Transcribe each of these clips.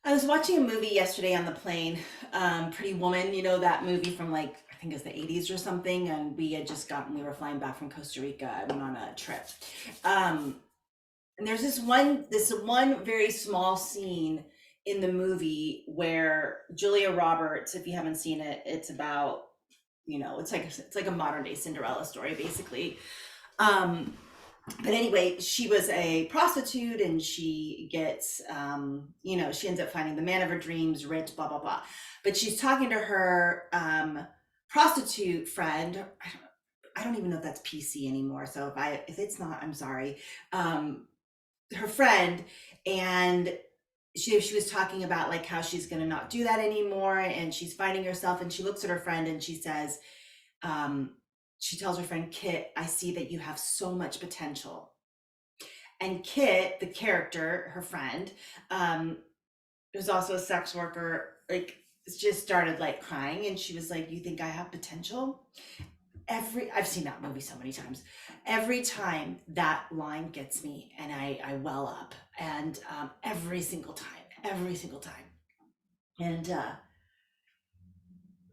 I was watching a movie yesterday on the plane, Pretty Woman, you know, that movie from like, I think it's the 80s or something. And we were flying back from Costa Rica. I went on a trip. Um, and there's this one very small scene in the movie where Julia Roberts, if you haven't seen it, it's about, it's like a modern day Cinderella story, basically. Um, but anyway, she was a prostitute and she gets, she ends up finding the man of her dreams, rich, blah, blah, blah. But she's talking to her prostitute friend. I don't even know if that's PC anymore. So if it's not, I'm sorry. Um, Her friend, and she was talking about like how she's going to not do that anymore. And she's finding herself, and she looks at her friend and she says, um, she tells her friend, Kit, I see that you have so much potential. And Kit, the character, her friend, um, who's also a sex worker, like just started like crying, and she was like, "You think I have potential?" I've seen that movie so many times. Every time that line gets me, and I well up, and every single time, and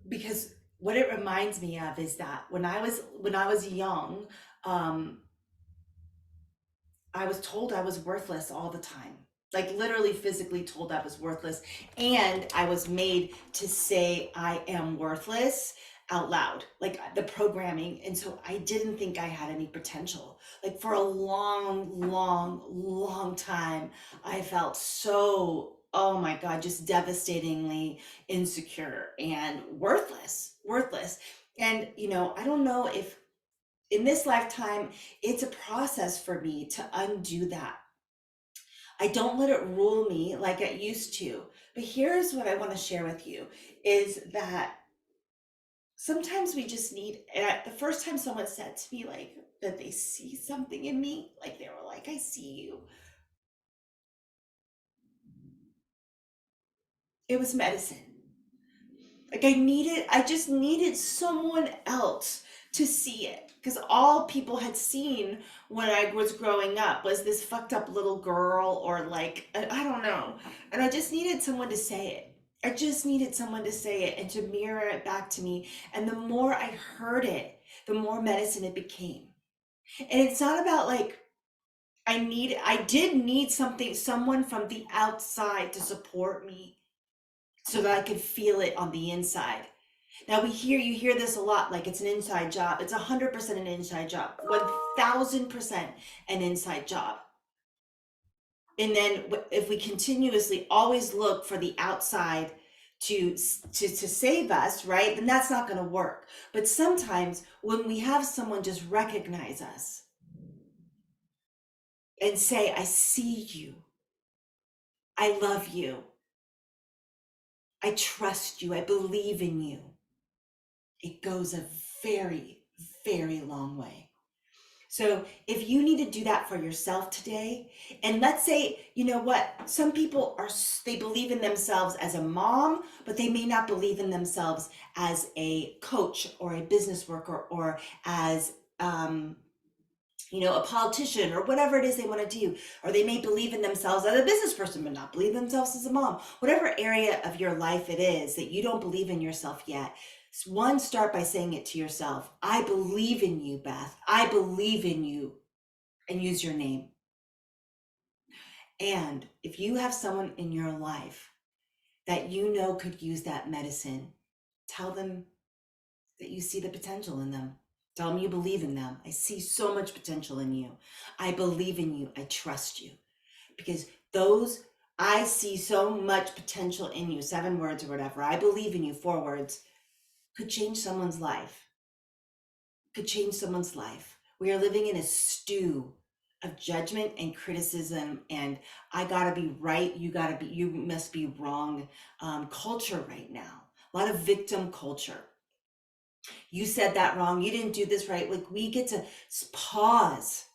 because what it reminds me of is that when I was young, um, I was told I was worthless all the time. Like literally physically told I was worthless. And I was made to say I am worthless out loud, like the programming. And so I didn't think I had any potential. Like for a long, long, long time, I felt so, oh my God, just devastatingly insecure and worthless. And, I don't know if in this lifetime, it's a process for me to undo that. I don't let it rule me like it used to. But here's what I want to share with you is that sometimes we just need, the first time someone said to me, like, that they see something in me, like they were like, I see you. It was medicine. Like I just needed someone else to see it. Because all people had seen when I was growing up was this fucked up little girl, or like, I don't know. And I just needed someone to say it. I just needed someone to say it and to mirror it back to me. And the more I heard it, the more medicine it became. And it's not about like, I did need someone from the outside to support me so that I could feel it on the inside. Now you hear this a lot, like it's an inside job. It's 100% an inside job, 1000% an inside job. And then if we continuously always look for the outside to save us, right? Then that's not going to work. But sometimes when we have someone just recognize us and say, "I see you. I love you. I trust you. I believe in you." It goes a very, very long way. So if you need to do that for yourself today, and let's say, you know what, some people they believe in themselves as a mom, but they may not believe in themselves as a coach or a business worker or as, a politician or whatever it is they want to do. Or they may believe in themselves as a business person, but not believe in themselves as a mom. Whatever area of your life it is that you don't believe in yourself yet, one, start by saying it to yourself. I believe in you, Beth. I believe in you. And use your name. And if you have someone in your life that you know could use that medicine, tell them that you see the potential in them. Tell them you believe in them. I see so much potential in you. I believe in you. I trust you. Because those, I see so much potential in you, 7 words or whatever, I believe in you, 4 words, could change someone's life. Could change someone's life. We are living in a stew of judgment and criticism, and I gotta be right, you must be wrong, culture right now. A lot of victim culture. You said that wrong, you didn't do this right. Like, we get to pause.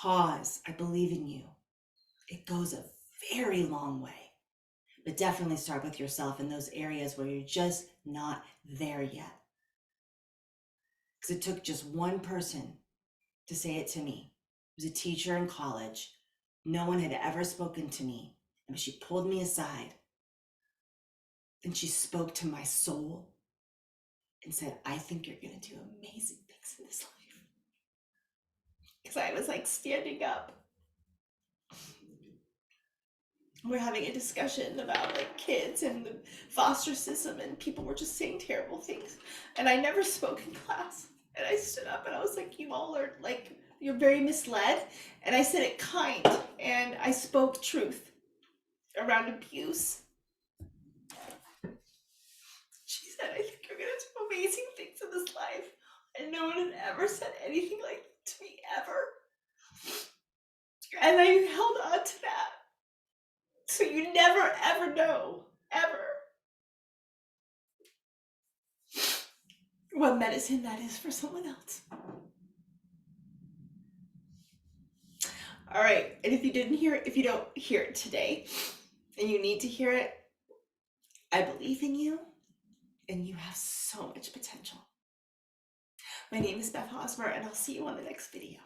I believe in you. It goes a very long way. But definitely start with yourself in those areas where you're just not there yet. Because it took just one person to say it to me. It was a teacher in college. No one had ever spoken to me And she pulled me aside and she spoke to my soul and said, I think you're going to do amazing things in this life. Because I was like standing up. We're having a discussion about like kids and the foster system, and people were just saying terrible things. And I never spoke in class. And I stood up and I was like, you all are like, you're very misled. And I said it kind, and I spoke truth around abuse. She said, I think you're going to do amazing things in this life. And no one had ever said anything like that to me ever. And I held on to that. So you never ever know, ever, what medicine that is for someone else. All right, and if you didn't hear it, if you don't hear it today, and you need to hear it, I believe in you, and you have so much potential. My name is Beth Osmer, and I'll see you on the next video.